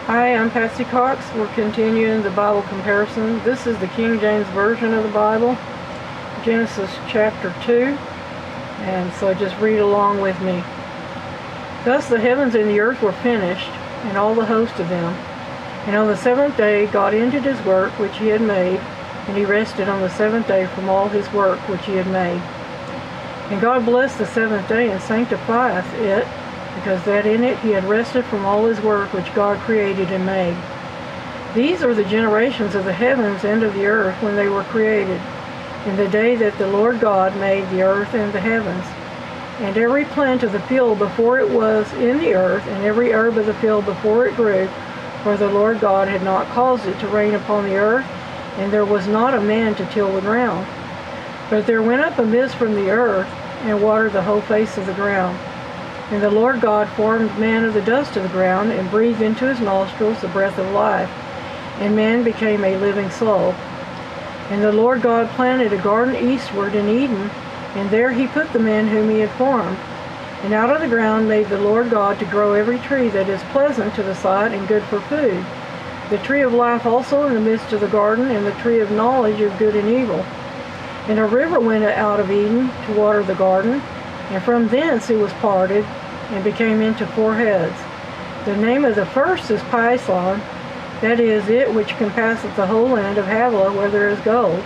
Hi, I'm Patsy Cox. We're continuing the Bible comparison. This is the King James Version of the Bible, Genesis chapter 2. And so just read along with me. Thus the heavens and the earth were finished, and all the host of them. And on the seventh day God ended his work which he had made, and he rested on the seventh day from all his work which he had made. And God blessed the seventh day and sanctifieth it, because that in it he had rested from all his work which God created and made. These are the generations of the heavens and of the earth when they were created, in the day that the Lord God made the earth and the heavens. And every plant of the field before it was in the earth, and every herb of the field before it grew, for the Lord God had not caused it to rain upon the earth, and there was not a man to till the ground. But there went up a mist from the earth, and watered the whole face of the ground. And the Lord God formed man of the dust of the ground, and breathed into his nostrils the breath of life, and man became a living soul. And the Lord God planted a garden eastward in Eden, and there he put the man whom he had formed. And out of the ground made the Lord God to grow every tree that is pleasant to the sight and good for food, the tree of life also in the midst of the garden, and the tree of knowledge of good and evil. And a river went out of Eden to water the garden, and from thence it was parted, and became into four heads. The name of the first is Pison, that is, it which compasseth the whole land of Havilah, where there is gold.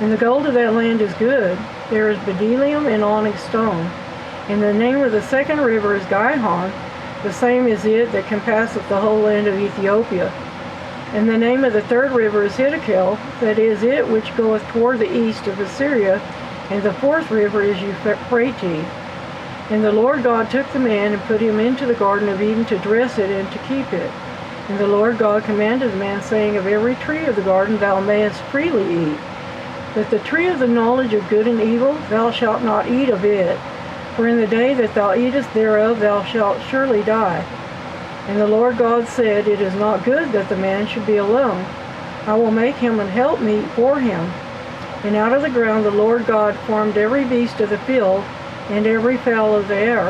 And the gold of that land is good. There is bdellium and onyx stone. And the name of the second river is Gihon, the same is it that compasseth the whole land of Ethiopia. And the name of the third river is Hiddekel, that is, it which goeth toward the east of Assyria. And the fourth river is Euphrates. And the Lord God took the man and put him into the garden of Eden to dress it and to keep it. And the Lord God commanded the man, saying, Of every tree of the garden thou mayest freely eat, but the tree of the knowledge of good and evil thou shalt not eat of it, for in the day that thou eatest thereof thou shalt surely die. And the Lord God said, It is not good that the man should be alone. I will make him an helpmeet for him. And out of the ground the Lord God formed every beast of the field, and every fowl of the air,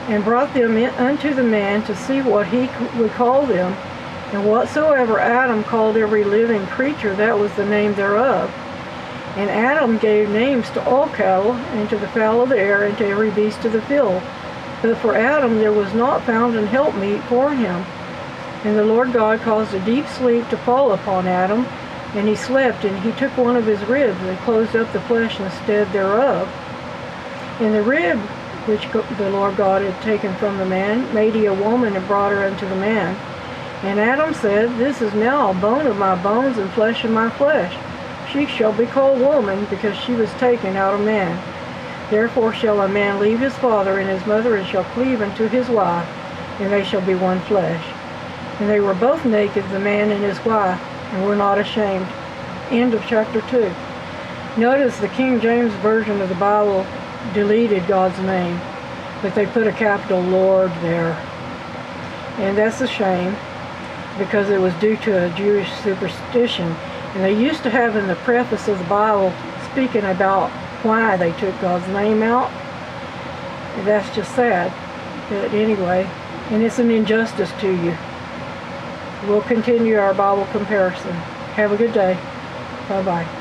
and brought them unto the man to see what he would call them. And whatsoever Adam called every living creature, that was the name thereof. And Adam gave names to all cattle, and to the fowl of the air, and to every beast of the field. But for Adam there was not found an helpmeet for him. And the Lord God caused a deep sleep to fall upon Adam, and he slept, and he took one of his ribs, and closed up the flesh instead thereof. And the rib which the Lord God had taken from the man made he a woman, and brought her unto the man. And Adam said, This is now a bone of my bones and flesh of my flesh. She shall be called woman, because she was taken out of man. Therefore shall a man leave his father and his mother, and shall cleave unto his wife, and they shall be one flesh. And they were both naked, the man and his wife, and were not ashamed. End of chapter 2. Notice the King James Version of the Bible deleted God's name, but they put a capital Lord there. And that's a shame, because it was due to a Jewish superstition. And they used to have in the preface of the Bible speaking about why they took God's name out. And that's just sad. But anyway, and it's an injustice to you. We'll continue our Bible comparison. Have a good day. Bye-bye.